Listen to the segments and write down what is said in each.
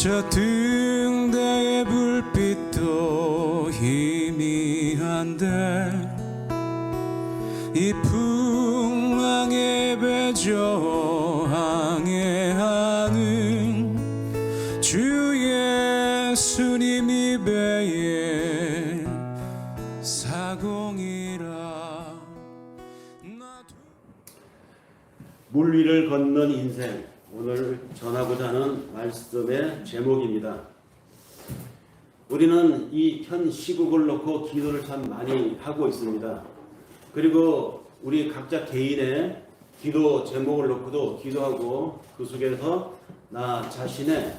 저 등대의 불빛도 희미한데 이 풍랑의 배저 항해하는 주 예수님이 배의 사공이라. 물 위를 걷는 인생, 오늘 전하고자 하는 말씀의 제목입니다. 우리는 이 현 시국을 놓고 기도를 참 많이 하고 있습니다. 그리고 우리 각자 개인의 기도 제목을 놓고도 기도하고 그 속에서 나 자신의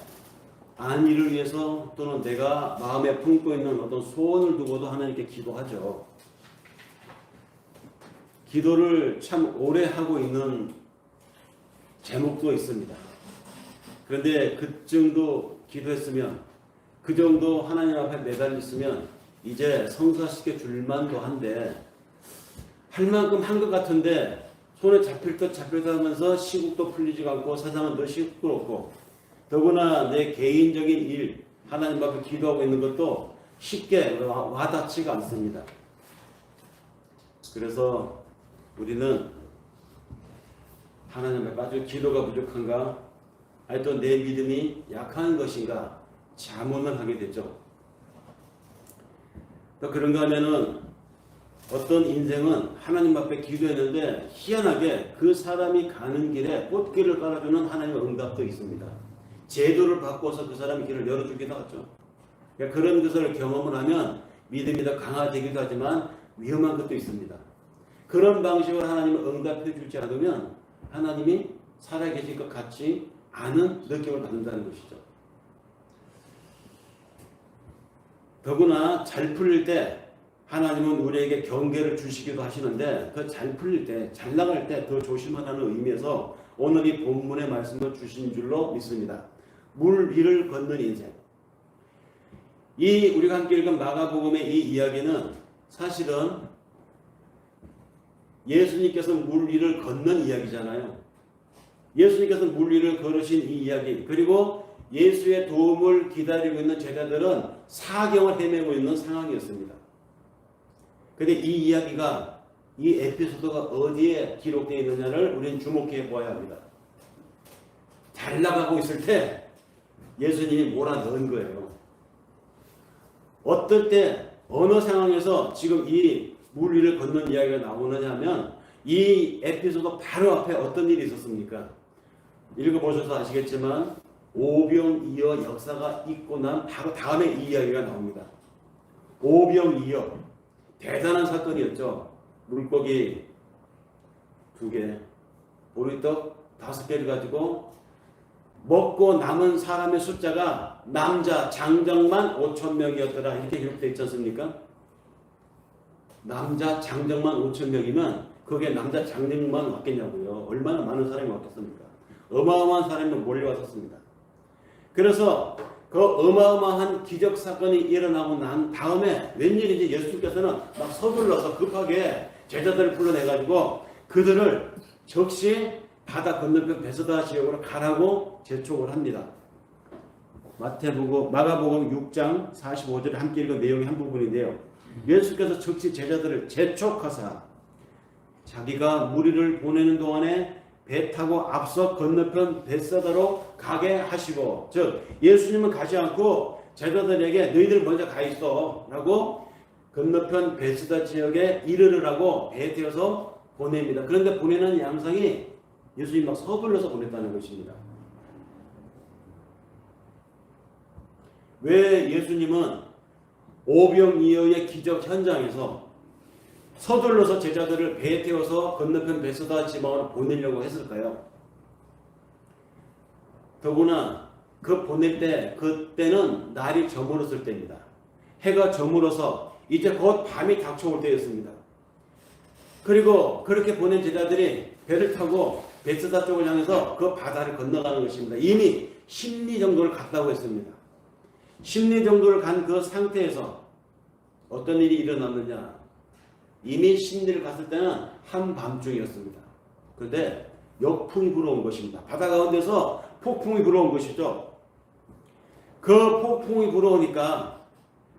안위를 위해서 또는 내가 마음에 품고 있는 어떤 소원을 두고도 하나님께 기도하죠. 기도를 참 오래 하고 있는 제목도 있습니다. 그런데 그 정도 기도했으면, 그 정도 하나님 앞에 매달렸으면 이제 성사시켜 줄만도 한데, 할 만큼 한 것 같은데 손에 잡힐 듯 하면서 시국도 풀리지가 않고 세상은 더 시끄럽고, 더구나 내 개인적인 일 하나님 앞에 기도하고 있는 것도 쉽게 와닿지가 않습니다. 그래서 우리는 하나님 앞에 아주 기도가 부족한가? 아니 또 내 믿음이 약한 것인가? 자문을 하게 되죠. 또 그런가 하면은 어떤 인생은 하나님 앞에 기도했는데 희한하게 그 사람이 가는 길에 꽃길을 깔아주는 하나님의 응답도 있습니다. 제도를 바꿔서 그 사람의 길을 열어주기도 하죠. 그러니까 그런 것을 경험을 하면 믿음이 더 강화되기도 하지만 위험한 것도 있습니다. 그런 방식으로 하나님을 응답해 주지 않으면 하나님이 살아계실 것 같지 않은 느낌을 받는다는 것이죠. 더구나 잘 풀릴 때 하나님은 우리에게 경계를 주시기도 하시는데, 그 잘 풀릴 때, 잘 나갈 때 더 조심하라는 의미에서 오늘 이 본문의 말씀을 주신 줄로 믿습니다. 물 위를 걷는 인생. 우리가 함께 읽은 마가복음의 이 이야기는 사실은 예수님께서 물 위를 걷는 이야기잖아요. 예수님께서 물 위를 걸으신 이 이야기, 그리고 예수의 도움을 기다리고 있는 제자들은 사경을 헤매고 있는 상황이었습니다. 그런데 이 이야기가, 이 에피소드가 어디에 기록되어 있느냐를 우리는 주목해 보아야 합니다. 잘 나가고 있을 때 예수님이 몰아넣은 거예요. 어떨 때, 어느 상황에서 지금 이 물 위를 걷는 이야기가 나오느냐 하면, 이 에피소드 바로 앞에 어떤 일이 있었습니까? 읽어보셔서 아시겠지만 오병이어 역사가 있고 난 바로 다음에 이 이야기가 나옵니다. 오병이어, 대단한 사건이었죠. 물고기 2개, 보리떡 5개를 가지고 먹고 남은 사람의 숫자가 남자 장정만 5,000명이었더라 이렇게 기록되어 있지 않습니까? 남자 장정만 5,000명이면 그게 남자 장정만 왔겠냐고요. 얼마나 많은 사람이 왔겠습니까? 어마어마한 사람이 몰려왔었습니다. 그래서 그 어마어마한 기적 사건이 일어나고 난 다음에 웬일인지 예수님께서는 막 서둘러서 급하게 제자들을 불러내가지고 그들을 즉시 바다 건너편 베스다 지역으로 가라고 재촉을 합니다. 마가복음 6장 45절에 함께 읽은 내용의 한 부분인데요. 예수께서 즉시 제자들을 재촉하사 자기가 무리를 보내는 동안에 배 타고 앞서 건너편 벳사다로 가게 하시고, 즉 예수님은 가지 않고 제자들에게 너희들 먼저 가 있어 라고 건너편 벳사다 지역에 이르르라고 배에 태워서 보냅니다. 그런데 보내는 양상이 예수님 막 서둘러서 보냈다는 것입니다. 왜 예수님은 오병이어의 기적 현장에서 서둘러서 제자들을 배에 태워서 건너편 벳사다 지방으로 보내려고 했을까요? 더구나 그 보낼 때, 그때는 날이 저물었을 때입니다. 해가 저물어서 이제 곧 밤이 닥쳐올 때였습니다. 그리고 그렇게 보낸 제자들이 배를 타고 벳사다 쪽을 향해서 그 바다를 건너가는 것입니다. 이미 심리 정도를 갔다고 했습니다. 심리 정도를 간 그 상태에서 어떤 일이 일어났느냐? 이미 심리를 갔을 때는 한밤중이었습니다. 그런데 역풍이 불어온 것입니다. 바다 가운데서 폭풍이 불어온 것이죠. 그 폭풍이 불어오니까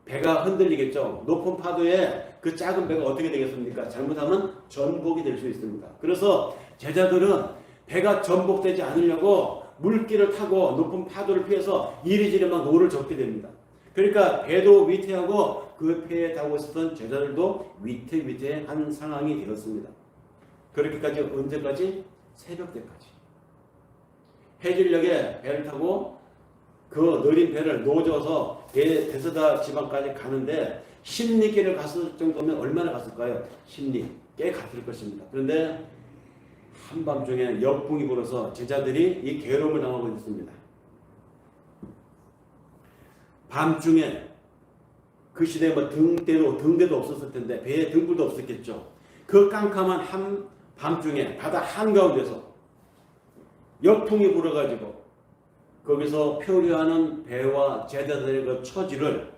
배가 흔들리겠죠. 높은 파도에 그 작은 배가 어떻게 되겠습니까? 잘못하면 전복이 될 수 있습니다. 그래서 제자들은 배가 전복되지 않으려고 물길을 타고 높은 파도를 피해서 이리저리 막 노를 젓게 됩니다. 그러니까 배도 위태하고 그 배에 타고 있었던 제자들도 위태위태한 상황이 되었습니다. 그렇게까지 언제까지? 새벽 때까지. 해질녘에 배를 타고 그 느린 배를 노져서 베스다 지방까지 가는데 십리길을 갔을 정도면 얼마나 갔을까요? 십리 꽤 갔을 것입니다. 그런데 한밤중에 역풍이 불어서 제자들이 이 괴로움을 당하고 있습니다. 밤중에 그 시대에 뭐 등대도 없었을 텐데 배에 등불도 없었겠죠. 그 깜깜한 밤중에 바다 한가운데서 역풍이 불어가지고 거기서 표류하는 배와 제자들의 그 처지를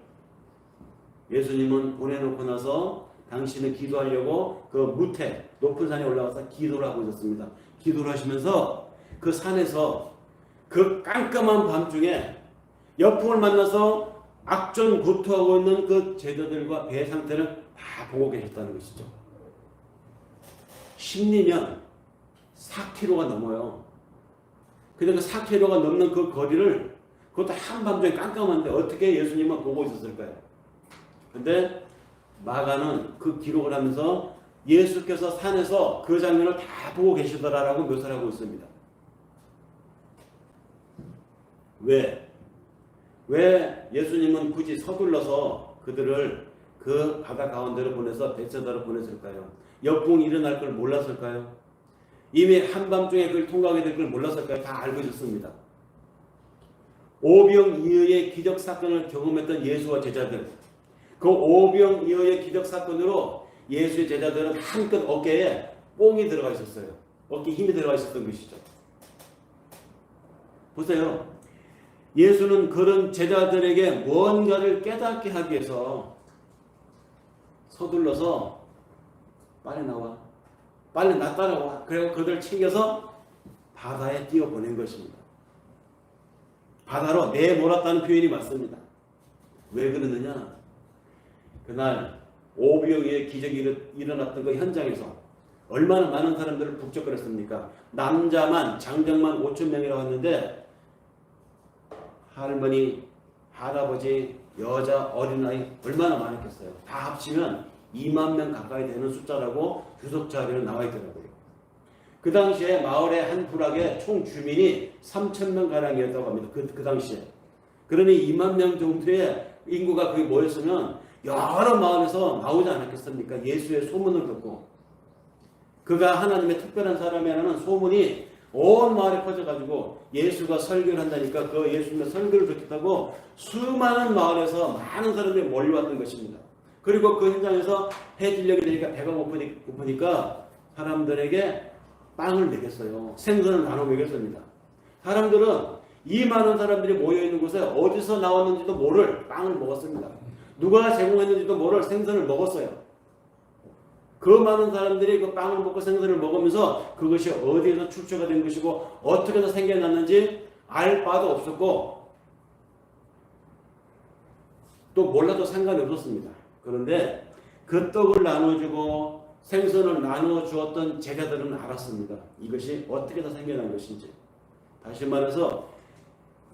예수님은 보내놓고 나서 당신은 기도하려고 그 무태 높은 산에 올라가서 기도를 하고 있었습니다. 기도를 하시면서 그 산에서 그 깜깜한 밤중에 역풍을 만나서 악전구토하고 있는 그 제자들과 배 상태를 다 보고 계셨다는 것이죠. 심리면 4km가 넘어요. 근데 그 4km가 넘는 그 거리를 그것도 한밤중에 깜깜한데 어떻게 예수님은 보고 있었을까요? 근데 마가는 그 기록을 하면서 예수께서 산에서 그 장면을 다 보고 계시더라라고 묘사를 하고 있습니다. 왜 예수님은 굳이 서둘러서 그들을 그 바다 가운데로 보내서 베세다로 보냈을까요? 역풍이 일어날 걸 몰랐을까요? 이미 한밤중에 그걸 통과하게 될 걸 몰랐을까요? 다 알고 있었습니다. 오병이어의 기적 사건을 경험했던 예수와 제자들, 그 오병이어의 기적 사건으로 예수의 제자들은 한껏 어깨에 뽕이 들어가 있었어요. 어깨에 힘이 들어가 있었던 것이죠. 보세요. 예수는 그런 제자들에게 뭔가를 깨닫게 하기 위해서 서둘러서 빨리 나와. 빨리 나 따라와. 그리고 그들을 챙겨서 바다에 띄워보낸 것입니다. 바다로 내몰았다는 표현이 맞습니다. 왜 그러느냐? 그날 오병이어의 기적이 일어났던 그 현장에서 얼마나 많은 사람들을 북적거렸습니까? 남자만 장정만 5,000명이라고 했는데 할머니, 할아버지, 여자, 어린아이 얼마나 많았겠어요. 다 합치면 2만 명 가까이 되는 숫자라고 주석 자료에 나와 있더라고요. 그 당시에 마을의 한 부락의 총 주민이 3,000명 가량이었다고 합니다. 그 당시에. 그러니 2만 명 정도의 인구가 거기 모였으면 여러 마을에서 나오지 않았겠습니까? 예수의 소문을 듣고 그가 하나님의 특별한 사람이라는 소문이 온 마을에 퍼져가지고 예수가 설교를 한다니까 그 예수님의 설교를 듣겠다고 수많은 마을에서 많은 사람들이 몰려왔던 것입니다. 그리고 그 현장에서 해질녘이 되니까 배가 고프니까 사람들에게 빵을 먹였어요. 생선을 나눠 먹였습니다. 사람들은 이 많은 사람들이 모여있는 곳에 어디서 나왔는지도 모를 빵을 먹었습니다. 누가 제공했는지도 모를 생선을 먹었어요. 그 많은 사람들이 그 빵을 먹고 생선을 먹으면서 그것이 어디에서 출처가 된 것이고 어떻게 해서 생겨났는지 알 바도 없었고 또 몰라도 상관이 없었습니다. 그런데 그 떡을 나눠주고 생선을 나눠주었던 제자들은 알았습니다. 이것이 어떻게 해서 생겨난 것인지. 다시 말해서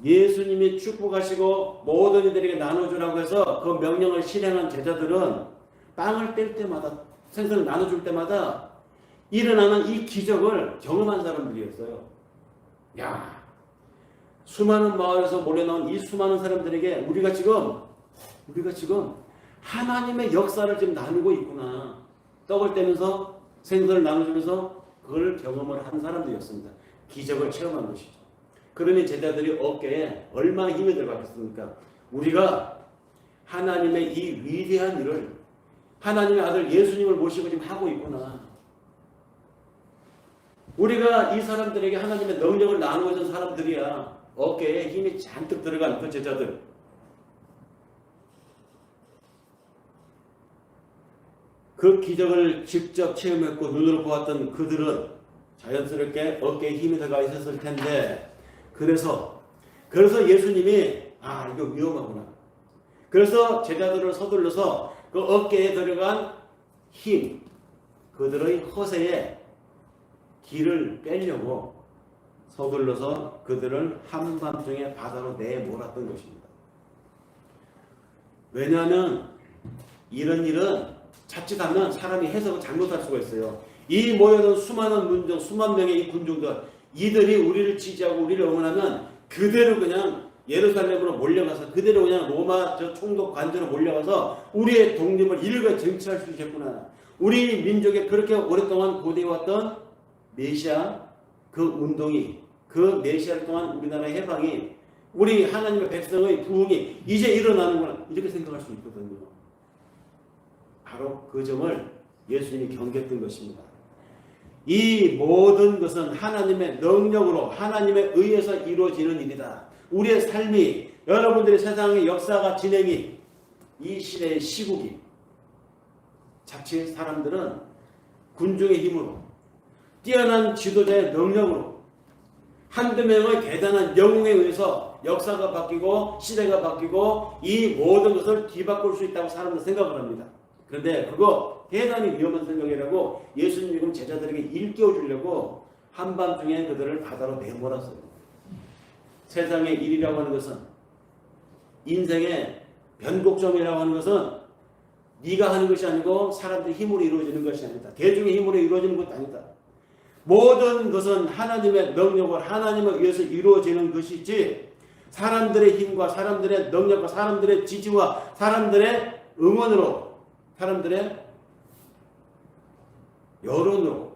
예수님이 축복하시고 모든 이들에게 나눠주라고 해서 그 명령을 실행한 제자들은 빵을 뗄 때마다 생선을 나눠줄 때마다 일어나는 이 기적을 경험한 사람들이었어요. 야, 수많은 마을에서 몰려나온 이 수많은 사람들에게 우리가 지금 하나님의 역사를 지금 나누고 있구나. 떡을 떼면서 생선을 나눠주면서 그걸 경험을 한 사람들이었습니다. 기적을 체험한 것이죠. 그러니 제자들이 어깨에 얼마나 힘이 들어갔겠습니까? 우리가 하나님의 이 위대한 일을 하나님의 아들 예수님을 모시고 지금 하고 있구나. 우리가 이 사람들에게 하나님의 능력을 나누어준 사람들이야. 어깨에 힘이 잔뜩 들어간 그 제자들. 그 기적을 직접 체험했고 눈으로 보았던 그들은 자연스럽게 어깨에 힘이 들어가 있었을 텐데 그래서 예수님이 아, 이거 위험하구나. 그래서 제자들을 서둘러서 그 어깨에 들어간 힘, 그들의 허세에 길을 빼려고 서둘러서 그들을 한밤중에 바다로 내몰았던 것입니다. 왜냐하면 이런 일은 자칫하면 사람이 해석을 잘못할 수가 있어요. 이 모여든 수많은 문정, 수만 명의 이 군중들, 이들이 우리를 지지하고 우리를 응원하면 그대로 그냥 예루살렘으로 몰려가서 그대로 그냥 로마 저 총독 관저로 몰려가서 우리의 독립을 일괄 쟁취할 수 있겠구나. 우리 민족에 그렇게 오랫동안 고대해왔던 메시아 그 운동이, 그 메시아를 통한 우리나라의 해방이, 우리 하나님의 백성의 부흥이 이제 일어나는구나, 이렇게 생각할 수 있거든요. 바로 그 점을 예수님이 경계했던 것입니다. 이 모든 것은 하나님의 능력으로, 하나님에 의해서 이루어지는 일이다. 우리의 삶이, 여러분들의 세상의 역사가 진행이, 이 시대의 시국이, 자칫 사람들은 군중의 힘으로, 뛰어난 지도자의 능력으로, 한두 명의 대단한 영웅에 의해서 역사가 바뀌고 시대가 바뀌고 이 모든 것을 뒤바꿀 수 있다고 사람들은 생각을 합니다. 그런데 그거 대단히 위험한 생각이라고 예수님이 지금 제자들에게 일깨워 주려고 한밤중에 그들을 바다로 내몰았어요. 세상의 일이라고 하는 것은, 인생의 변곡점이라고 하는 것은 네가 하는 것이 아니고 사람들의 힘으로 이루어지는 것이 아니다. 대중의 힘으로 이루어지는 것도 아니다. 모든 것은 하나님의 능력으로, 하나님에 의해서 이루어지는 것이지 사람들의 힘과 사람들의 능력과 사람들의 지지와 사람들의 응원으로, 사람들의 여론으로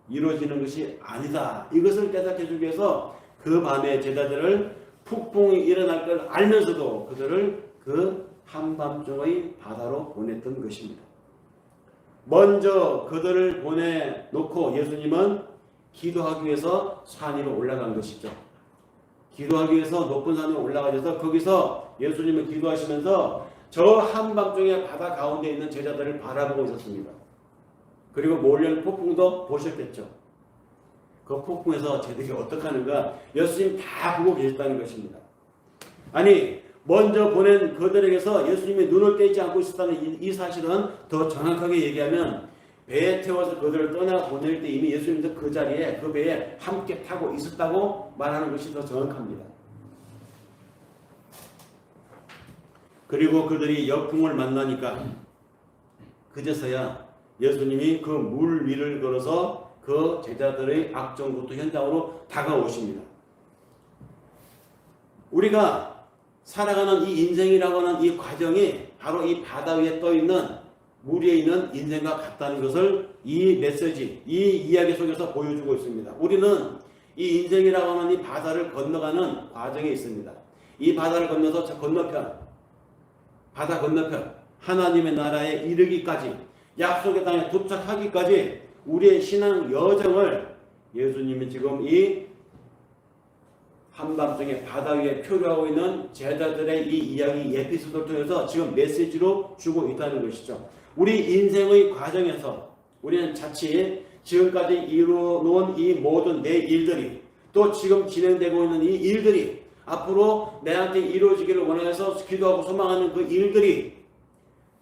이루어지는 것이 아니다. 이것을 깨닫게 주기 위해서 그 밤에 제자들을 폭풍이 일어날 걸 알면서도 그들을 그 한밤중의 바다로 보냈던 것입니다. 먼저 그들을 보내놓고 예수님은 기도하기 위해서 산 위로 올라간 것이죠. 기도하기 위해서 높은 산에 올라가셔서 거기서 예수님은 기도하시면서 저 한밤중에 바다 가운데 있는 제자들을 바라보고 있었습니다. 그리고 몰려오는 폭풍도 보셨겠죠. 그 폭풍에서 제들이 어떻게 하는가 예수님 다 보고 계셨다는 것입니다. 아니, 먼저 보낸 그들에게서 예수님이 눈을 떼지 않고 있었다는 이 사실은 더 정확하게 얘기하면 배에 태워서 그들을 떠나 보낼 때 이미 예수님도 그 자리에, 그 배에 함께 타고 있었다고 말하는 것이 더 정확합니다. 그리고 그들이 역풍을 만나니까 그제서야 예수님이 그 물 위를 걸어서 그 제자들의 악정부터 현장으로 다가오십니다. 우리가 살아가는 이 인생이라고 하는 이 과정이 바로 이 바다 위에 떠있는 물 위에 있는 인생과 같다는 것을 이 메시지, 이 이야기 속에서 보여주고 있습니다. 우리는 이 인생이라고 하는 이 바다를 건너가는 과정에 있습니다. 이 바다를 건너서 저 건너편, 바다 건너편 하나님의 나라에 이르기까지, 약속의 땅에 도착하기까지 우리의 신앙 여정을 예수님이 지금 이 한밤중에 바다 위에 표류하고 있는 제자들의 이 이야기 에피소드를 통해서 지금 메시지로 주고 있다는 것이죠. 우리 인생의 과정에서 우리는 자칫 지금까지 이루어놓은 이 모든 내 일들이, 또 지금 진행되고 있는 이 일들이, 앞으로 내한테 이루어지기를 원해서 기도하고 소망하는 그 일들이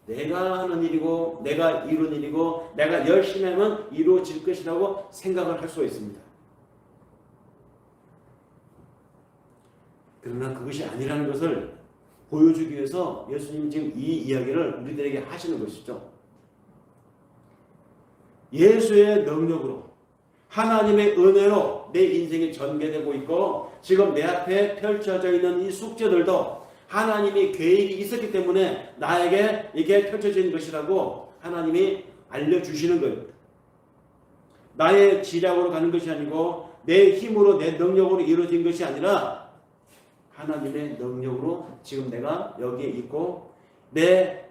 내가 하는 일이고 내가 이룬 일이고 내가 열심히 하면 이루어질 것이라고 생각을 할 수가 있습니다. 그러나 그것이 아니라는 것을 보여주기 위해서 예수님이 지금 이 이야기를 우리들에게 하시는 것이죠. 예수의 능력으로, 하나님의 은혜로 내 인생이 전개되고 있고 지금 내 앞에 펼쳐져 있는 이 숙제들도 하나님이 계획이 있었기 때문에 나에게 이게 펼쳐진 것이라고 하나님이 알려주시는 거예요. 나의 지략으로 가는 것이 아니고 내 힘으로 내 능력으로 이루어진 것이 아니라 하나님의 능력으로 지금 내가 여기에 있고 내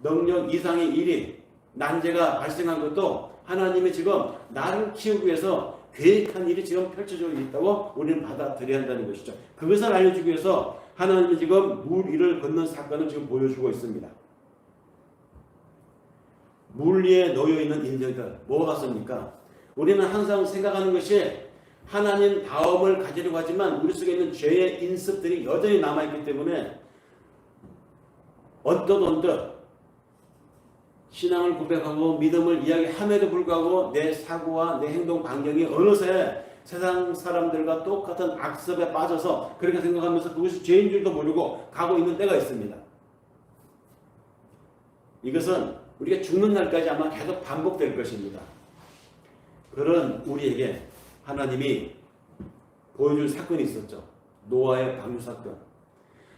능력 이상의 일이, 난제가 발생한 것도 하나님이 지금 나를 키우기 위해서 계획한 일이 지금 펼쳐져 있다고 우리는 받아들여야 한다는 것이죠. 그것을 알려주기 위해서 하나님이 지금 물 위를 걷는 사건을 지금 보여주고 있습니다. 물 위에 놓여있는 인생들, 뭐가 같습니까? 우리는 항상 생각하는 것이 하나님 다음을 가지려고 하지만 우리 속에 있는 죄의 인습들이 여전히 남아있기 때문에 언뜻 신앙을 고백하고 믿음을 이야기함에도 불구하고 내 사고와 내 행동 반경이 어느새 세상 사람들과 똑같은 악습에 빠져서 그렇게 생각하면서 그것이 죄인 줄도 모르고 가고 있는 때가 있습니다. 이것은 우리가 죽는 날까지 아마 계속 반복될 것입니다. 그런 우리에게 하나님이 보여줄 사건이 있었죠. 노아의 방주 사건.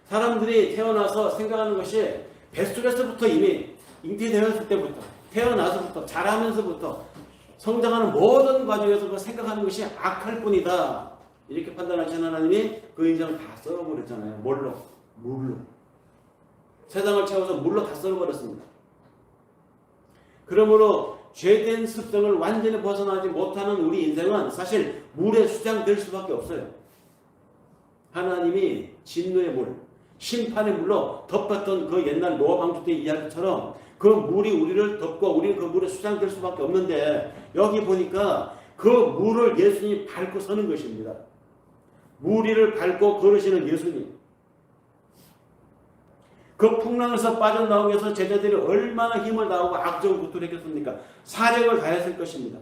사람들이 태어나서 생각하는 것이 뱃속에서부터 이미 잉태되었을 때부터 태어나서부터 자라면서부터 성장하는 모든 과정에서 생각하는 것이 악할 뿐이다. 이렇게 판단하신 하나님이 그 인생을 다 썰어버렸잖아요. 물로. 세상을 채워서 물로 다 썰어버렸습니다. 그러므로 죄된 습성을 완전히 벗어나지 못하는 우리 인생은 사실 물에 수장될 수밖에 없어요. 하나님이 진노의 물, 심판의 물로 덮었던 그 옛날 노아 방주 때 이야기처럼 그 물이 우리를 덮고 우리는 그 물에 수장될 수밖에 없는데 여기 보니까 그 물을 예수님이 밟고 서는 것입니다. 물 위를 밟고 걸으시는 예수님. 그 풍랑에서 빠져나오기 위해서 제자들이 얼마나 힘을 다하고 악적을 구토했겠습니까? 사력을 다했을 것입니다.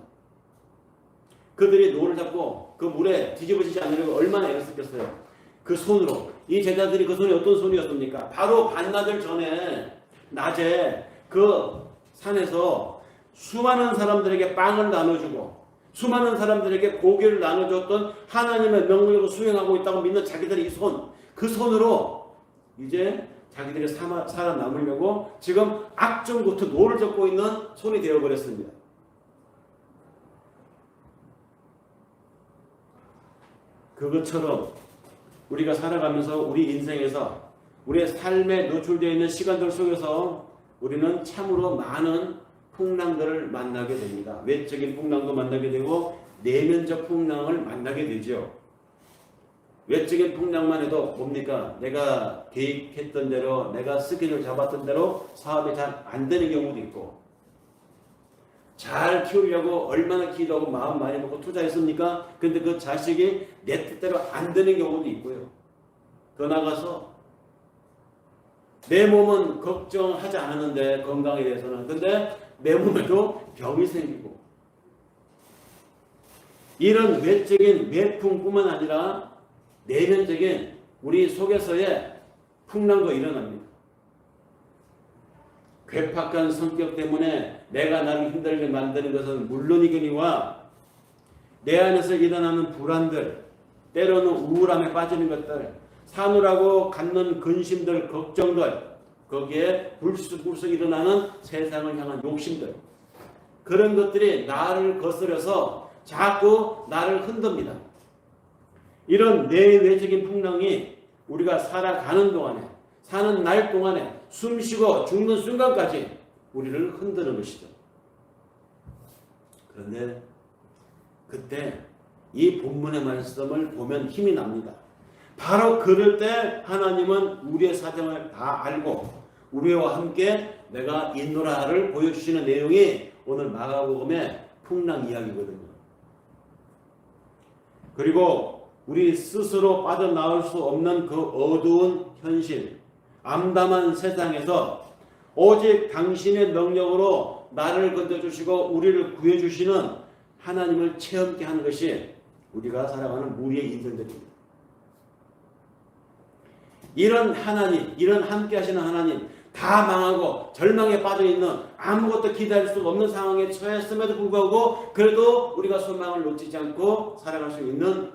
그들이 노를 잡고 그 물에 뒤집어지지 않으려고 얼마나 애썼겠어요. 그 손으로. 이 제자들이 그 손이 어떤 손이었습니까? 바로 반나절 전에 낮에 그 산에서 수많은 사람들에게 빵을 나눠주고 수많은 사람들에게 고기를 나눠줬던 하나님의 명령으로 수행하고 있다고 믿는 자기들의 이 손, 그 손으로 이제 자기들이 살아남으려고 지금 악정부터 노를 젓고 있는 손이 되어버렸습니다. 그것처럼 우리가 살아가면서 우리 인생에서 우리의 삶에 노출되어 있는 시간들 속에서 우리는 참으로 많은 풍랑들을 만나게 됩니다. 외적인 풍랑도 만나게 되고 내면적 풍랑을 만나게 되죠. 외적인 풍랑만 해도 뭡니까? 내가 계획했던 대로 내가 스케줄 잡았던 대로 사업이 잘 안 되는 경우도 있고 잘 키우려고 얼마나 기도하고 마음 많이 먹고 투자했습니까? 근데 그 자식이 내 뜻대로 안 되는 경우도 있고요. 더 나가서 내 몸은 걱정하지 않았는데 건강에 대해서는 근데 내 몸에도 병이 생기고 이런 외적인 외풍뿐만 아니라 내면적인 우리 속에서의 풍랑도 일어납니다. 괴팍한 성격 때문에 내가 나를 힘들게 만드는 것은 물론이거니와 내 안에서 일어나는 불안들, 때로는 우울함에 빠지는 것들, 사느라고 갖는 근심들, 걱정들, 거기에 불쑥불쑥 일어나는 세상을 향한 욕심들, 그런 것들이 나를 거스려서 자꾸 나를 흔듭니다. 이런 내외적인 풍랑이 우리가 살아가는 동안에, 사는 날 동안에, 숨쉬고 죽는 순간까지 우리를 흔드는 것이죠. 그런데 그때 이 본문의 말씀을 보면 힘이 납니다. 바로 그럴 때 하나님은 우리의 사정을 다 알고 우리와 함께 내가 있노라를 보여주시는 내용이 오늘 마가복음의 풍랑 이야기거든요. 그리고 우리 스스로 빠져나올 수 없는 그 어두운 현실, 암담한 세상에서 오직 당신의 능력으로 나를 건져주시고 우리를 구해주시는 하나님을 체험케 하는 것이 우리가 살아가는 우리의 인생들입니다. 이런 하나님, 이런 함께 하시는 하나님, 다 망하고 절망에 빠져있는 아무것도 기다릴 수 없는 상황에 처했음에도 불구하고 그래도 우리가 소망을 놓치지 않고 살아갈 수 있는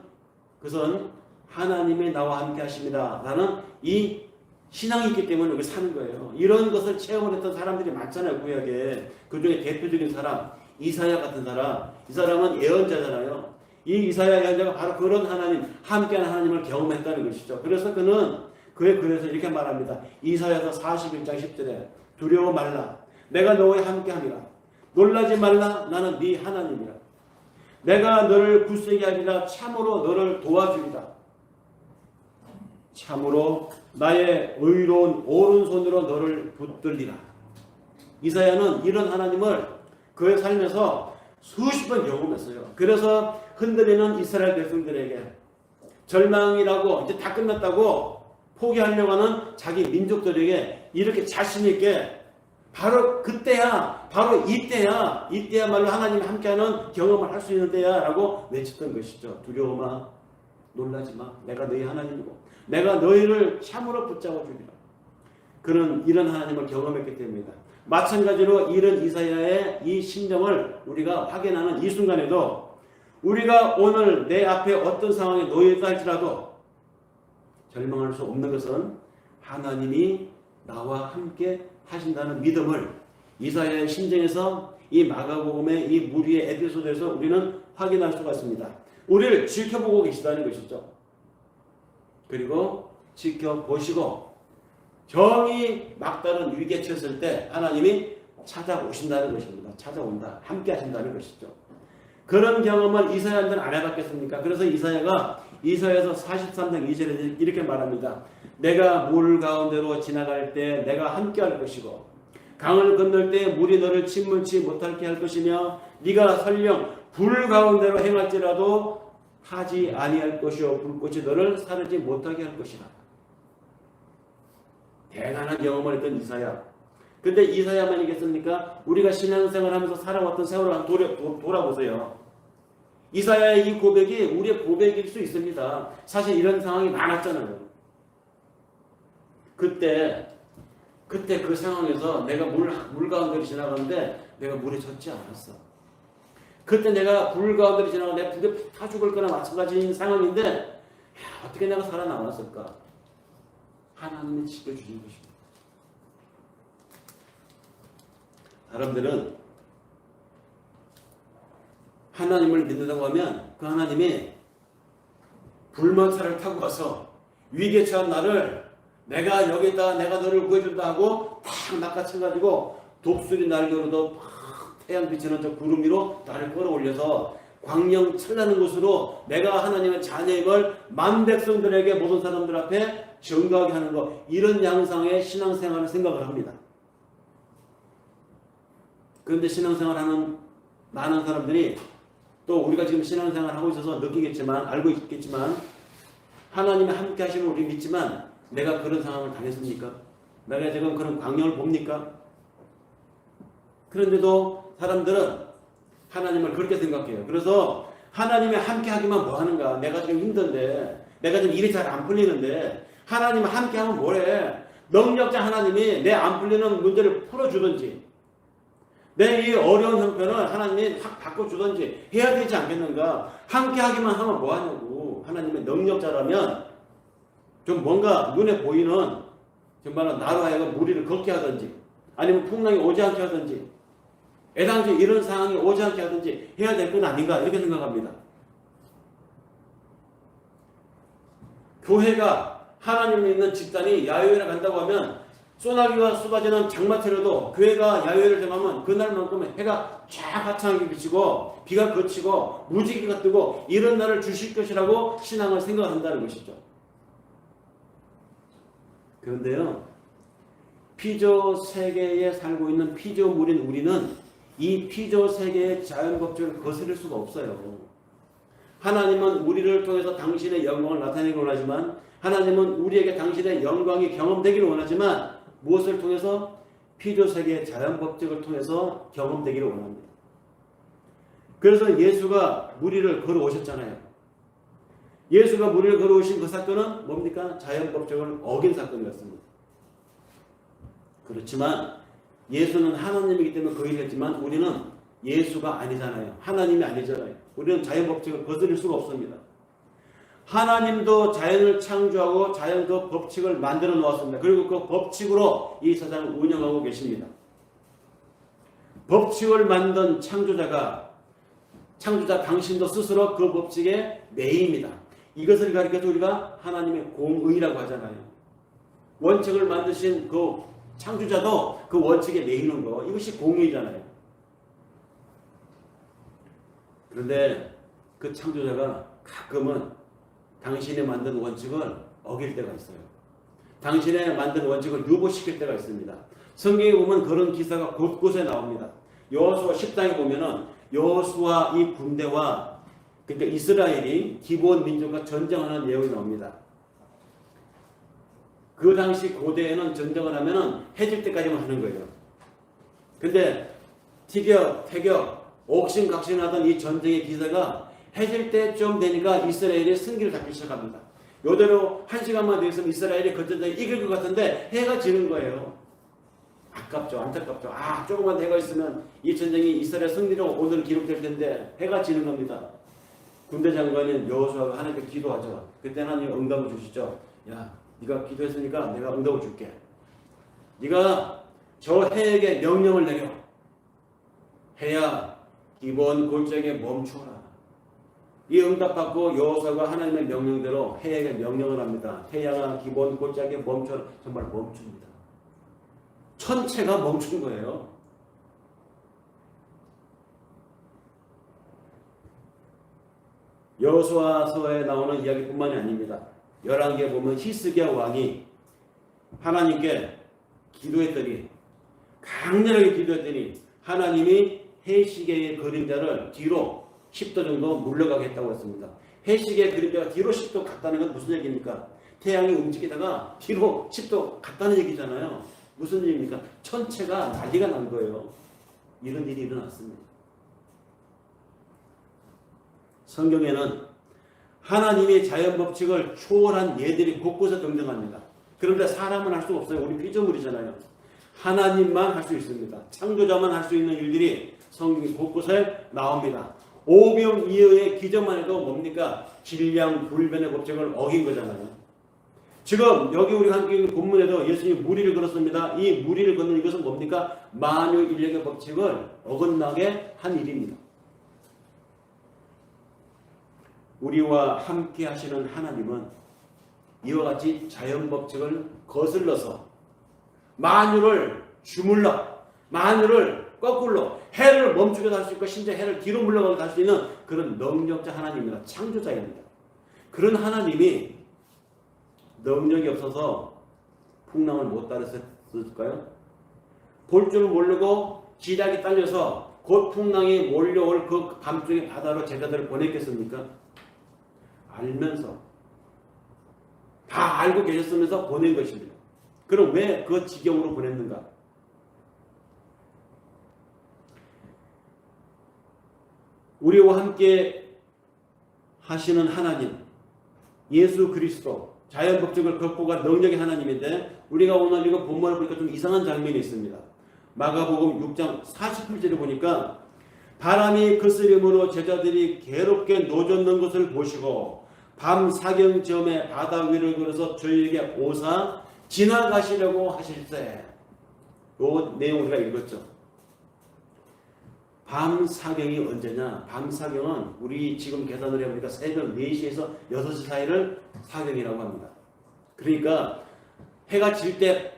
그것은 하나님이 나와 함께 하십니다 라는 이 신앙이 있기 때문에 우리가 사는 거예요. 이런 것을 체험을 했던 사람들이 많잖아요. 구약에. 그 중에 대표적인 사람 이사야 같은 사람, 이 사람은 예언자잖아요. 이 이사야 예언자가 바로 그런 하나님, 함께하는 하나님을 경험했다는 것이죠. 그래서 그는 그의 글에서 이렇게 말합니다. 이사야서 41장 10절에 두려워 말라. 내가 너와 함께함이라. 놀라지 말라. 나는 네 하나님이라. 내가 너를 굳세게 하리라. 참으로 너를 도와주리라. 참으로 나의 의로운 오른손으로 너를 붙들리라. 이사야는 이런 하나님을 그의 삶에서 수십 번 경험했어요. 그래서 흔들리는 이스라엘 백성들에게 절망이라고 이제 다 끝났다고 포기하려고 하는 자기 민족들에게 이렇게 자신 있게 바로 그때야, 바로 이때야말로 하나님이 함께하는 경험을 할 수 있는 때야 라고 외쳤던 것이죠. 두려워 마, 놀라지 마, 내가 너희 하나님이고 내가 너희를 참으로 붙잡아 주리라. 그런 이런 하나님을 경험했기 때문이다. 마찬가지로 이런 이사야의 이 심정을 우리가 확인하는 이 순간에도 우리가 오늘 내 앞에 어떤 상황에 놓여 있다 할지라도 절망할 수 없는 것은 하나님이 나와 함께 하신다는 믿음을 이사야의 심정에서 이 마가복음의 이 무리의 에피소드에서 우리는 확인할 수가 있습니다. 우리를 지켜보고 계시다는 것이죠. 그리고 지켜보시고 정이 막다른 위기에 처했을 때 하나님이 찾아오신다는 것입니다. 찾아온다. 함께 하신다는 것이죠. 그런 경험을 이사야는 안 해봤겠습니까? 그래서 이사야가 이사야서 43장 2절에 이렇게 말합니다. 내가 물 가운데로 지나갈 때 내가 함께 할 것이고 강을 건널 때 물이 너를 침몰치 못하게 할 것이며 네가 설령 불 가운데로 행할지라도 타지 아니할 것이요 불꽃이 너를 사르지 못하게 할 것이라. 대단한 경험을 했던 이사야. 근데 이사야만이겠습니까? 우리가 신앙생활 하면서 살아왔던 세월을 한번 돌아보세요. 이사야의 이 고백이 우리의 고백일 수 있습니다. 사실 이런 상황이 많았잖아요. 그때 그 상황에서 내가 물 가운데로 지나가는데 내가 물에 젖지 않았어. 그때 내가 불 가운데로 지나가는데 내 불에 타 죽을 거나 마찬가지인 상황인데 어떻게 내가 살아남았을까? 하나님이 지켜주신 것입니다. 사람들은 하나님을 믿는다고 하면 그 하나님이 불만차를 타고 가서 위기에 처한 나를 내가 여기 있다 내가 너를 구해준다 하고 탁 낚아쳐가지고 독수리 날개로도 태양 비치는 저 구름 위로 나를 끌어올려서 광명 찬란한 곳으로 내가 하나님의 자녀임을 만 백성들에게 모든 사람들 앞에 증거하게 하는 것, 이런 양상의 신앙생활을 생각을 합니다. 그런데 신앙생활하는 많은 사람들이 또 우리가 지금 신앙생활을 하고 있어서 느끼겠지만 알고 있겠지만 하나님이 함께 하시면 우리 믿지만 내가 그런 상황을 당했습니까? 내가 지금 그런 광경을 봅니까? 그런데도 사람들은 하나님을 그렇게 생각해요. 그래서 하나님이 함께 하기만 뭐 하는가? 내가 지금 힘든데 내가 지금 일이 잘 안 풀리는데 하나님이 함께 하면 뭐래? 능력자 하나님이 내 안 풀리는 문제를 풀어주든지 내 이 어려운 형편을 하나님이 확 바꿔주든지 해야 되지 않겠는가? 함께 하기만 하면 뭐 하냐고. 하나님의 능력자라면 좀 뭔가 눈에 보이는 정말 나로 하여금 무리를 걷게 하든지 아니면 풍랑이 오지 않게 하든지 애당초 이런 상황이 오지 않게 하든지 해야 될 건 아닌가 이렇게 생각합니다. 교회가 하나님을 믿는 집단이 야유회를 간다고 하면 소나기가 쏟아지는 장마철에도 교회가 야유회를 정하면 그날만큼은 해가 쫙 화창하게 비치고 비가 그치고 무지개가 뜨고 이런 날을 주실 것이라고 신앙을 생각한다는 것이죠. 그런데요, 피조 세계에 살고 있는 피조물인 우리는 이 피조 세계의 자연법칙을 거스를 수가 없어요. 하나님은 우리를 통해서 당신의 영광을 나타내기 원하지만 하나님은 우리에게 당신의 영광이 경험되기를 원하지만 무엇을 통해서? 피조 세계의 자연법칙을 통해서 경험되기를 원합니다. 그래서 예수가 무리를 걸어오셨잖아요. 예수가 무리를 걸어오신 그 사건은 뭡니까? 자연법칙을 어긴 사건이었습니다. 그렇지만 예수는 하나님이기 때문에 그 일을 했지만 우리는 예수가 아니잖아요. 하나님이 아니잖아요. 우리는 자연법칙을 거스릴 수가 없습니다. 하나님도 자연을 창조하고 자연 그 법칙을 만들어 놓았습니다. 그리고 그 법칙으로 이 세상을 운영하고 계십니다. 법칙을 만든 창조자 당신도 스스로 그 법칙의 매입니다. 이것을 가리켜서 우리가 하나님의 공의라고 하잖아요. 원칙을 만드신 그 창조자도 그 원칙에 매이는 거, 이것이 공의잖아요. 그런데 그 창조자가 가끔은 당신이 만든 원칙을 어길 때가 있어요. 당신의 만든 원칙을 유보시킬 때가 있습니다. 성경에 보면 그런 기사가 곳곳에 나옵니다. 여호수아 10장에 보면은 여호수아 이 군대와 그러니까 이스라엘이 기본 민족과 전쟁하는 내용이 나옵니다. 그 당시 고대에는 전쟁을 하면은 해질 때까지만 하는 거예요. 근데 티격, 태격, 옥신각신하던 이 전쟁의 기세가 해질 때쯤 되니까 이스라엘이 승기를 잡기 시작합니다. 요대로 한 시간만 더 있으면 이스라엘이 그 전쟁에 이길 것 같은데 해가 지는 거예요. 아깝죠. 안타깝죠. 조금만 더 해가 있으면 이 전쟁이 이스라엘 승리로 오늘 기록될 텐데 해가 지는 겁니다. 군대 장관인 여호수아가 하나님께 기도하죠. 그때 하나님 응답을 주시죠. 야, 네가 기도했으니까 내가 응답을 줄게. 네가 저 해에게 명령을 내려. 해야 기본 골짜기에 멈추어라. 이 응답받고 여호수아가 하나님의 명령대로 해에게 명령을 합니다. 태양아 기본 골짜기에 멈춰라. 정말 멈춥니다. 천체가 멈춘 거예요. 여호수아서에 나오는 이야기뿐만이 아닙니다. 11개에 보면 히스기야 왕이 하나님께 기도했더니 강렬하게 기도했더니 하나님이 해시계의 그림자를 뒤로 10도 정도 물러가게 했다고 했습니다. 해시계의 그림자가 뒤로 10도 갔다는 건 무슨 얘기입니까? 태양이 움직이다가 뒤로 10도 갔다는 얘기잖아요. 무슨 일입니까? 천체가 난리가 난 거예요. 이런 일이 일어났습니다. 성경에는 하나님의 자연 법칙을 초월한 예들이 곳곳에 등장합니다. 그런데 사람은 할 수 없어요. 우리 피조물이잖아요. 하나님만 할 수 있습니다. 창조자만 할 수 있는 일들이 성경이 곳곳에 나옵니다. 오병이어의 기적만 해도 뭡니까? 질량불변의 법칙을 어긴 거잖아요. 지금 여기 우리가 함께 있는 본문에도 예수님이 무리를 걸었습니다. 이 무리를 걷는 이것은 뭡니까? 만유인력의 법칙을 어긋나게 한 일입니다. 우리와 함께 하시는 하나님은 이와 같이 자연 법칙을 거슬러서 만유를 주물러, 만유를 거꾸로 해를 멈추게 할 수 있고 심지어 해를 뒤로 물러가게 할 수 있는 그런 능력자 하나님입니다. 창조자입니다. 그런 하나님이 능력이 없어서 풍랑을 못 따랐을까요? 볼 줄 모르고 지략이 딸려서 곧 풍랑이 몰려올 그 밤중에 바다로 제자들을 보냈겠습니까? 알면서 다 알고 계셨으면서 보낸 것입니다. 그럼 왜 그 지경으로 보냈는가? 우리와 함께 하시는 하나님 예수 그리스도 자연 법칙을 극복한 능력의 하나님인데 우리가 오늘 이거 본문을 보니까 좀 이상한 장면이 있습니다. 마가복음 6장 48절을 보니까 바람이 거스림으로 제자들이 괴롭게 노젓는 것을 보시고 밤 사경쯤에 바다 위를 걸어서 저희에게 오사 지나가시려고 하실세. 요 내용 우리가 읽었죠. 밤 사경이 언제냐? 밤 사경은 우리 지금 계산을 해보니까 새벽 4시에서 6시 사이를 사경이라고 합니다. 그러니까 해가 질 때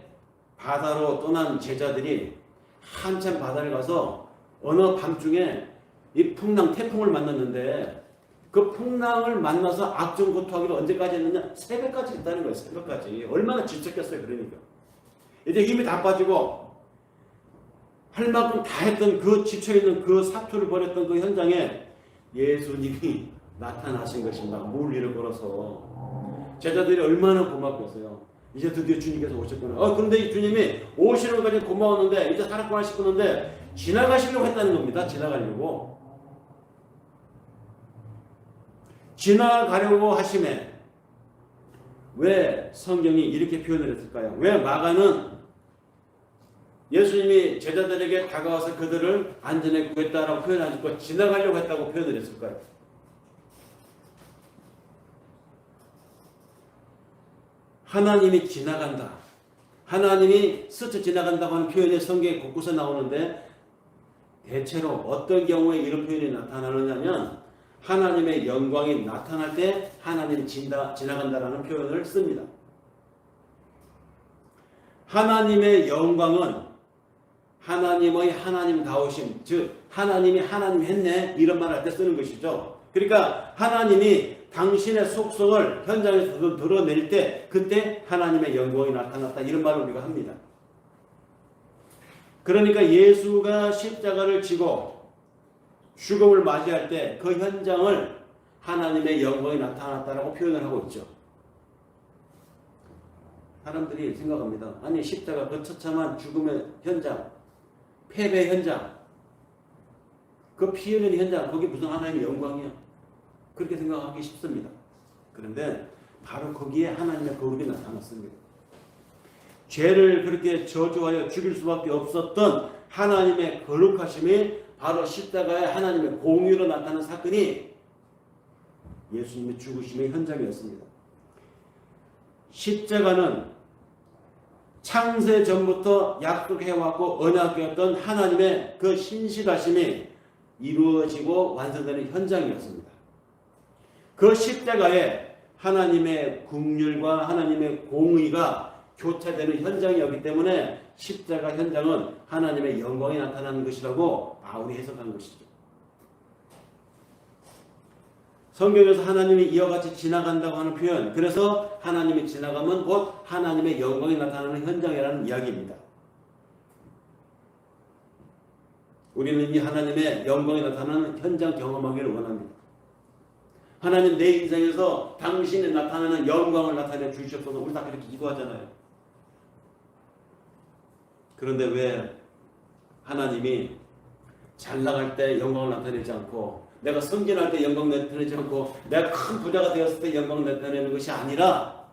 바다로 떠난 제자들이 한참 바다를 가서 어느 밤중에 이 풍랑, 태풍을 만났는데 그 풍랑을 만나서 악정고투하기로 언제까지 했느냐? 새벽까지 했다는 거예요. 새벽까지. 얼마나 지쳤겠어요. 그러니까. 이제 힘이 다 빠지고 할 만큼 다 했던 그 지쳐있는 그 사투를 벌였던 그 현장에 예수님이 나타나신 것입니다. 물 위를 걸어서. 제자들이 얼마나 고맙겠어요. 이제 드디어 주님께서 오셨구나. 그런데 이 주님이 오시는 것까지 고마웠는데 이제 사랑꾼 싶었는데 지나가시려고 했다는 겁니다. 지나가려고. 지나가려고 하심에 왜 성경이 이렇게 표현을 했을까요? 왜 마가는 예수님이 제자들에게 다가와서 그들을 안전에 구했다라고 표현하고 지나가려고 했다고 표현을 했을까요? 하나님이 지나간다. 하나님이 스쳐 지나간다고 하는 표현이 성경에 곳곳에 나오는데 대체로 어떤 경우에 이런 표현이 나타나느냐면 하나님의 영광이 나타날 때 하나님이 지나간다라는 표현을 씁니다. 하나님의 영광은 하나님의 하나님다우심, 즉 하나님이 하나님 했네 이런 말 할 때 쓰는 것이죠. 그러니까 하나님이 당신의 속성을 현장에서 드러낼 때 그때 하나님의 영광이 나타났다 이런 말을 우리가 합니다. 그러니까 예수가 십자가를 지고 죽음을 맞이할 때 그 현장을 하나님의 영광이 나타났다라고 표현을 하고 있죠. 사람들이 생각합니다. 아니 십자가 그 처참한 죽음의 현장, 패배 현장, 그 피 흘리는 현장, 거기 무슨 하나님의 영광이야? 그렇게 생각하기 쉽습니다. 그런데 바로 거기에 하나님의 거룩이 나타났습니다. 죄를 그렇게 저주하여 죽일 수밖에 없었던 하나님의 거룩하심이 바로 십자가에 하나님의 공의로 나타난 사건이 예수님의 죽으심의 현장이었습니다. 십자가는 창세 전부터 약속해왔고 언약이었던 하나님의 그 신실하심이 이루어지고 완성되는 현장이었습니다. 그 십자가에 하나님의 긍휼과 하나님의 공의가 교차되는 현장이었기 때문에 십자가 현장은 하나님의 영광이 나타나는 것이라고 바울이 해석한 것이죠. 성경에서 하나님이 이와 같이 지나간다고 하는 표현, 그래서 하나님이 지나가면 곧 하나님의 영광이 나타나는 현장이라는 이야기입니다. 우리는 이 하나님의 영광이 나타나는 현장 경험하기를 원합니다. 하나님 내 인생에서 당신이 나타나는 영광을 나타내 주시옵소서. 우리 다 그렇게 기도하잖아요. 그런데 왜 하나님이 잘 나갈 때 영광을 나타내지 않고 내가 승진할 때 영광 나타내지 않고 내가 큰 부자가 되었을 때 영광을 나타내는 것이 아니라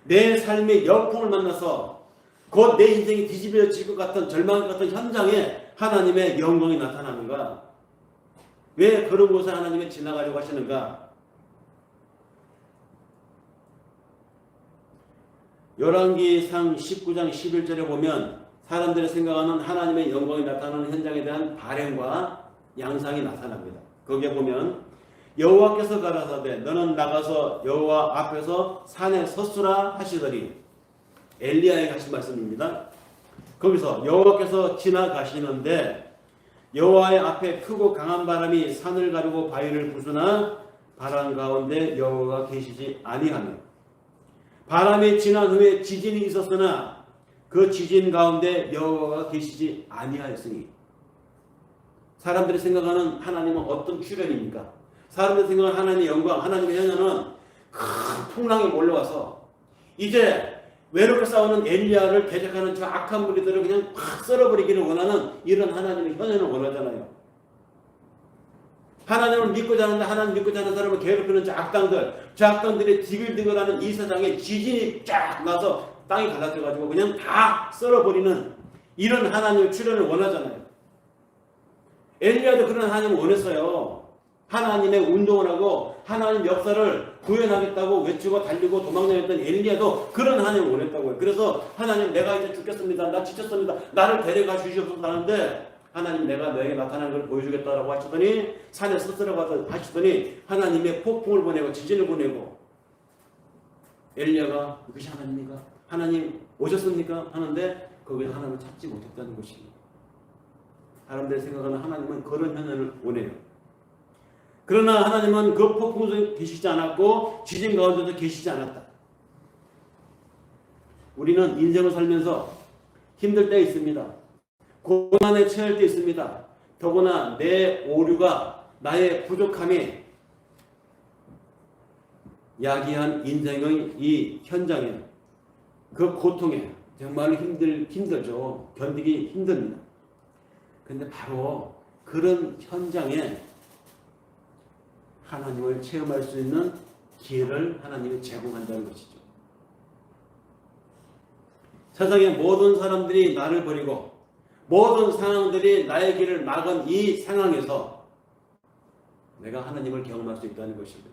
내 삶의 역풍을 만나서 곧 내 인생이 뒤집어질 것 같은 절망 같은 현장에 하나님의 영광이 나타나는가? 왜 그런 곳에 하나님이 지나가려고 하시는가? 열왕기상 19장 11절에 보면 사람들이 생각하는 하나님의 영광이 나타나는 현장에 대한 발행과 양상이 나타납니다. 거기에 보면 여호와께서 가라사대 너는 나가서 여호와 앞에서 산에 섰으라 하시더니 엘리야에게 하신 말씀입니다. 거기서 여호와께서 지나가시는데 여호와의 앞에 크고 강한 바람이 산을 가르고 바위를 부수나 바람 가운데 여호와가 계시지 아니하며 바람이 지난 후에 지진이 있었으나 그 지진 가운데 여호와가 계시지 아니하였으니 사람들이 생각하는 하나님은 어떤 출현입니까? 사람들이 생각하는 하나님의 영광, 하나님의 현현은 큰 풍랑이 몰려와서 이제 외롭게 싸우는 엘리야를 대적하는 저 악한 무리들을 그냥 팍 썰어버리기를 원하는 이런 하나님의 현현을 원하잖아요. 하나님을 믿고 자는데 하나님 믿고 자는 사람을 괴롭히는 저 악당들이 디글디글하는 이 세상에 지진이 쫙 나서 땅이 갈라져가지고 그냥 다 썰어버리는 이런 하나님의 출현을 원하잖아요. 엘리야도 그런 하나님을 원했어요. 하나님의 운동을 하고 하나님 역사를 구현하겠다고 외치고 달리고 도망다녔던 엘리야도 그런 하나님을 원했다고요. 그래서 하나님 내가 이제 죽겠습니다. 나 지쳤습니다. 나를 데려가 주시옵소서 하는데 하나님 내가 너에게 나타나는 걸 보여주겠다라고 하시더니 산에 서스라고 하시더니 하나님의 폭풍을 보내고 지진을 보내고 엘리야가 이것이 하나님입니까? 하나님 오셨습니까? 하는데 거기서 하나님을 찾지 못했다는 것입니다. 사람들이 생각하는 하나님은 그런 현현을 원해요. 그러나 하나님은 그 폭풍 속에 계시지 않았고 지진 가운데도 계시지 않았다. 우리는 인생을 살면서 힘들 때 있습니다. 고난에 처할 때 있습니다. 더구나 내 오류가 나의 부족함이 야기한 인생의 이 현장에 그 고통에 정말로 힘들죠. 견디기 힘듭니다. 그런데 바로 그런 현장에 하나님을 체험할 수 있는 기회를 하나님이 제공한다는 것이죠. 세상의 모든 사람들이 나를 버리고 모든 상황들이 나의 길을 막은 이 상황에서 내가 하나님을 경험할 수 있다는 것입니다.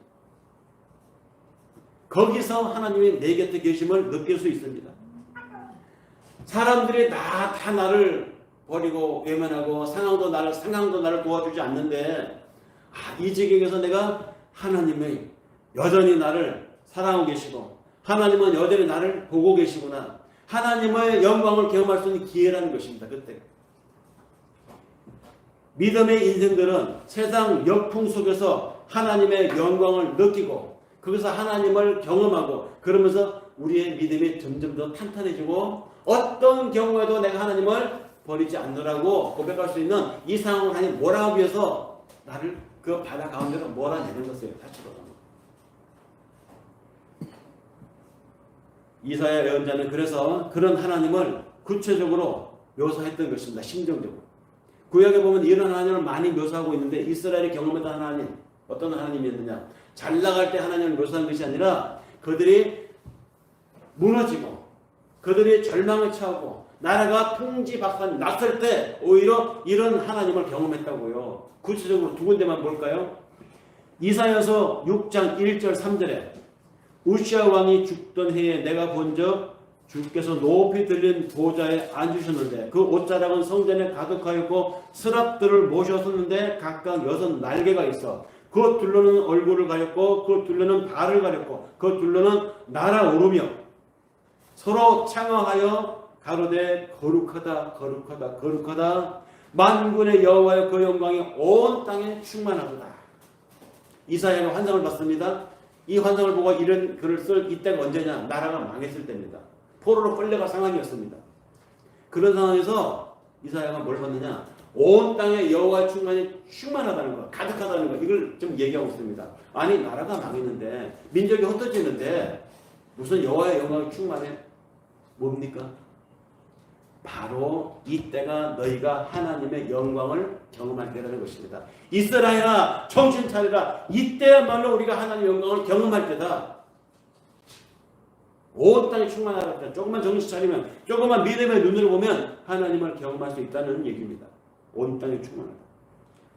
거기서 하나님이 내 곁에 계심을 느낄 수 있습니다. 사람들이 다 나를 버리고 외면하고 상황도 나를 도와주지 않는데 이 지경에서 내가 하나님의 여전히 나를 사랑하고 계시고 하나님은 여전히 나를 보고 계시구나. 하나님의 영광을 경험할 수 있는 기회라는 것입니다. 그때 믿음의 인생들은 세상 역풍 속에서 하나님의 영광을 느끼고 거기서 하나님을 경험하고 그러면서 우리의 믿음이 점점 더 탄탄해지고 어떤 경우에도 내가 하나님을 버리지 않노라고 고백할 수 있는 이 상황을 하나님 몰아가기 위해서 나를 그 바다 가운데로 몰아내는 것이에요. 다시로. 이사야 예언자는 그래서 그런 하나님을 구체적으로 묘사했던 것입니다. 심정적으로. 구약에 보면 이런 하나님을 많이 묘사하고 있는데 이스라엘이 경험했던 하나님 어떤 하나님이었느냐. 잘 나갈 때 하나님을 묘사한 것이 아니라 그들이 무너지고 그들이 절망을 처하고 나라가 풍지박산 났을 때 오히려 이런 하나님을 경험했다고요. 구체적으로 두 군데만 볼까요? 이사야서 6장 1절 3절에 우시아 왕이 죽던 해에 내가 본적 주께서 높이 들린 보좌에 앉으셨는데 그 옷자락은 성전에 가득하였고 스랍들을 모셨었는데 각각 6 날개가 있어 그 둘러는 얼굴을 가렸고 그 둘러는 발을 가렸고 그 둘러는 날아오르며 서로 창화하여 가로되 거룩하다 거룩하다 거룩하다 만군의 여호와의 그 영광이 온 땅에 충만하도다. 이사야가 환상을 봤습니다. 이 환상을 보고 이런 글을 쓸 이때가 언제냐? 나라가 망했을 때입니다. 포로로 끌려갈 상황이었습니다. 그런 상황에서 이사야가 뭘 봤느냐? 온 땅에 여호와의 충만이 충만하다는 거, 가득하다는 거, 이걸 좀 얘기하고 있습니다. 아니 나라가 망했는데 민족이 흩어지는데 무슨 여호와의 영광이 충만해? 뭡니까? 바로 이때가 너희가 하나님의 영광을 경험할 때라는 것입니다. 이스라엘아 정신 차리라. 이때야말로 우리가 하나님의 영광을 경험할 때다. 온 땅이 충만하다. 조금만 정신 차리면 조금만 믿음의 눈으로 보면 하나님을 경험할 수 있다는 얘기입니다. 온 땅이 충만하다.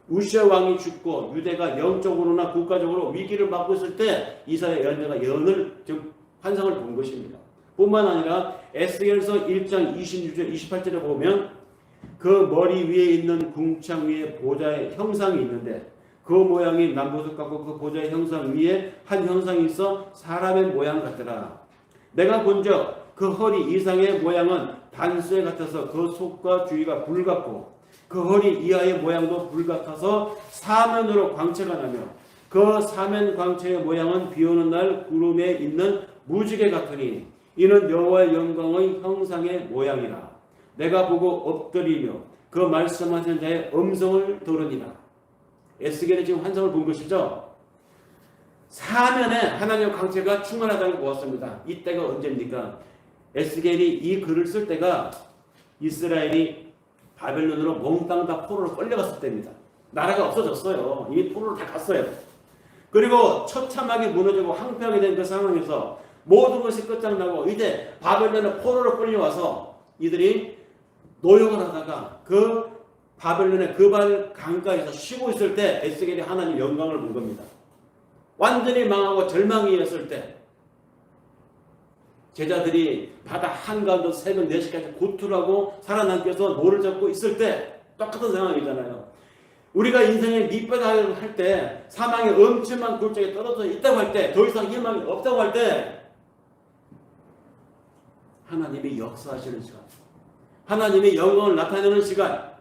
우시아 왕이 죽고 유대가 영적으로나 국가적으로 위기를 맞고 있을 때 이사야 예언자가 예언을 즉 환상을 본 것입니다. 뿐만 아니라 에스겔서 1장 26절 28절에 보면 그 머리 위에 있는 궁창 위에 보좌의 형상이 있는데 그 모양이 남보석 같고 그 보좌의 형상 위에 한 형상이 있어 사람의 모양 같더라. 내가 본적 그 허리 이상의 모양은 단수에 같아서 그 속과 주위가 불 같고 그 허리 이하의 모양도 불 같아서 사면으로 광채가 나며 그 사면 광채의 모양은 비오는 날 구름에 있는 무지개 같으니 이는 여호와의 영광의 형상의 모양이라. 내가 보고 엎드리며 그 말씀하시는 자의 음성을 들으니라. 에스겔이 지금 환상을 본 것이죠. 사면에 하나님의 광채가 충만하다는 걸 보았습니다. 이때가 언제입니까? 에스겔이 이 글을 쓸 때가 이스라엘이 바벨론으로 몽땅 다 포로로 끌려갔을 때입니다. 나라가 없어졌어요. 이미 포로로 다 갔어요. 그리고 처참하게 무너지고 황폐하게 된 그 상황에서 모든 것이 끝장나고 이제 바벨론의 포로로 끌려와서 이들이 노역을 하다가 그 바벨론의 그발 강가에서 쉬고 있을 때 에스겔이 하나님 영광을 본 겁니다. 완전히 망하고 절망이었을 때 제자들이 바다 한가운데 새벽 4시까지 고투하고 살아남기 위해서 노를 잡고 있을 때 똑같은 상황이잖아요. 우리가 인생의 밑바닥을 할 때 사망의 엄청난 골짜기에 떨어져 있다고 할 때 더 이상 희망이 없다고 할 때 하나님이 역사하시는 시간, 하나님의 영광을 나타내는 시간,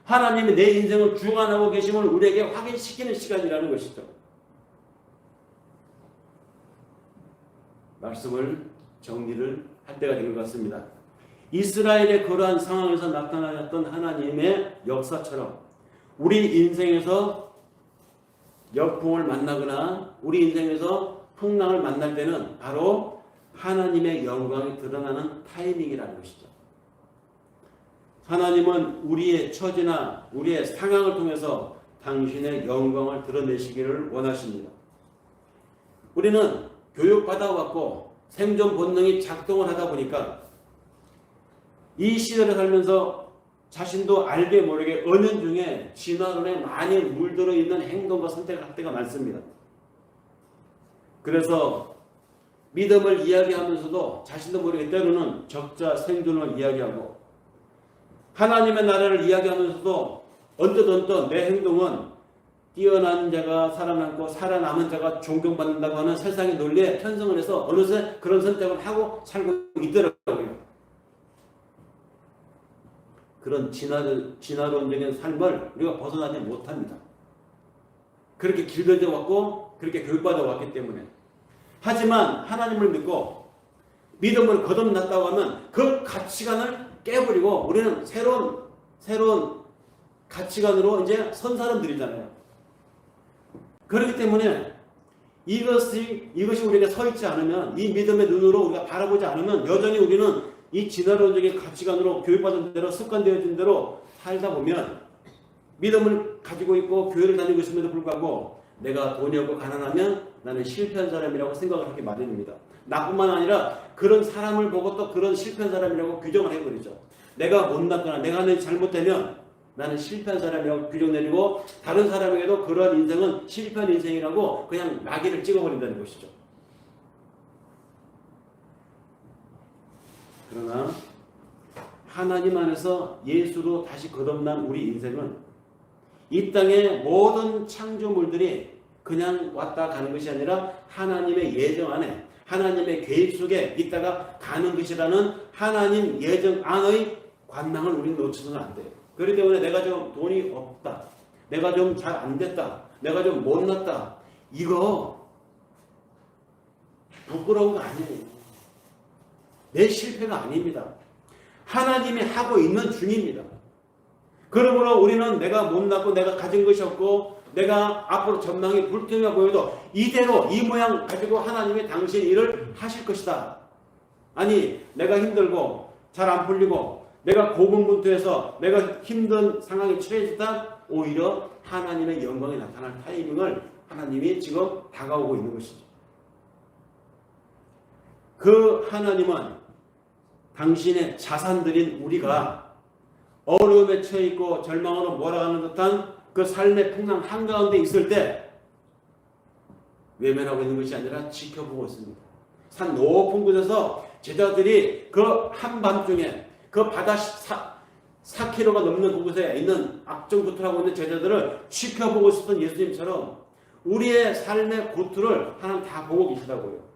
하나님이 내 인생을 주관하고 계심을 우리에게 확인시키는 시간이라는 것이죠. 말씀을 정리를 할 때가 된 것 같습니다. 이스라엘의 그러한 상황에서 나타나셨던 하나님의 역사처럼 우리 인생에서 역풍을 만나거나 우리 인생에서 풍랑을 만날 때는 바로 하나님의 영광이 드러나는 타이밍이라는 것이죠. 하나님은 우리의 처지나 우리의 상황을 통해서 당신의 영광을 드러내시기를 원하십니다. 우리는 교육받아왔고 생존 본능이 작동을 하다 보니까 이 시대를 살면서 자신도 알게 모르게 은연중에 진화론에 많이 물들어 있는 행동과 선택을 할 때가 많습니다. 그래서 믿음을 이야기하면서도 자신도 모르게 때로는 적자 생존을 이야기하고 하나님의 나라를 이야기하면서도 언뜻 내 행동은 뛰어난 자가 살아남고 살아남은 자가 존경받는다고 하는 세상의 논리에 편성을 해서 어느새 그런 선택을 하고 살고 있더라고요. 그런 진화론적인 삶을 우리가 벗어나지 못합니다. 그렇게 길들여 왔고 그렇게 교육받아 왔기 때문에. 하지만 하나님을 믿고 믿음을 거듭났다고 하면 그 가치관을 깨버리고 우리는 새로운 가치관으로 이제 선 사람들이잖아요. 그렇기 때문에 이것이 우리에게 서 있지 않으면, 이 믿음의 눈으로 우리가 바라보지 않으면 여전히 우리는 이 진화론적인 가치관으로 교육받은 대로 습관되어진 대로 살다 보면 믿음을 가지고 있고 교회를 다니고 있음에도 불구하고 내가 돈이 없고 가난하면 나는 실패한 사람이라고 생각을 하기 마련입니다. 나뿐만 아니라 그런 사람을 보고 또 그런 실패한 사람이라고 규정을 해버리죠. 내가 못났거나 내가 하는 잘못되면 나는 실패한 사람이라고 규정 내리고 다른 사람에게도 그러한 인생은 실패한 인생이라고 그냥 마귀를 찍어버린다는 것이죠. 그러나 하나님 안에서 예수로 다시 거듭난 우리 인생은 이 땅의 모든 창조물들이 그냥 왔다 가는 것이 아니라 하나님의 예정 안에, 하나님의 계획 속에 있다가 가는 것이라는 하나님 예정 안의 관망을 우리는 놓쳐서는 안 돼요. 그렇기 때문에 내가 좀 돈이 없다, 내가 좀 잘 안 됐다, 내가 좀 못났다, 이거 부끄러운 거 아니에요. 내 실패가 아닙니다. 하나님이 하고 있는 중입니다. 그러므로 우리는 내가 못났고 내가 가진 것이 없고 내가 앞으로 전망이 불투명해 보여도 이대로 이 모양 가지고 하나님이 당신 일을 하실 것이다. 아니 내가 힘들고 잘 안 풀리고 내가 고군분투해서 내가 힘든 상황에 처해졌다, 오히려 하나님의 영광이 나타날 타이밍을 하나님이 지금 다가오고 있는 것이죠. 그 하나님은 당신의 자산들인 우리가 어려움에 처해 있고 절망으로 몰아가는 듯한 그 삶의 풍랑 한가운데 있을 때 외면하고 있는 것이 아니라 지켜보고 있습니다. 산 높은 곳에서 제자들이 그 한밤중에 그 바다 4km가 넘는 그곳에 있는 악정구투하고 있는 제자들을 지켜보고 있었던 예수님처럼 우리의 삶의 고투를 하나님 다 보고 계시다고요.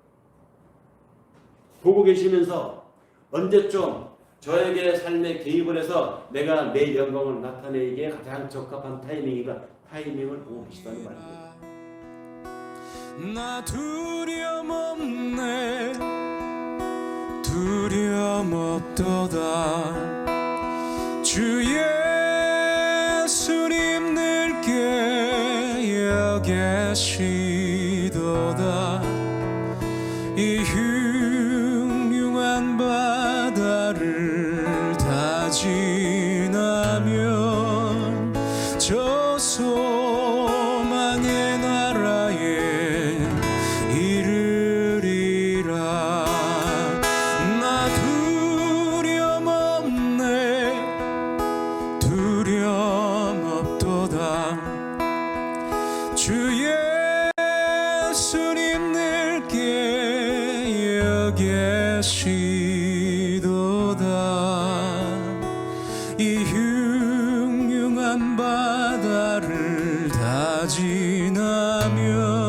보고 계시면서 언제쯤 저에게 삶에 개입을 해서 내가 내 영광을 나타내기에 가장 적합한 타이밍을 보고 계시다는 말입니다. 나 두려움 없네, 두려움 없도다. 주 예수님 늘 깨어 계시도다. 이 흉흉한 바다를 다 지나면 저 소망의 나라에 이르리라. 나 두려움 없네, 두려움 없도다. 주 예수님 늘 깨어 계시도다. 이 흉흉한 바다를 다 지나면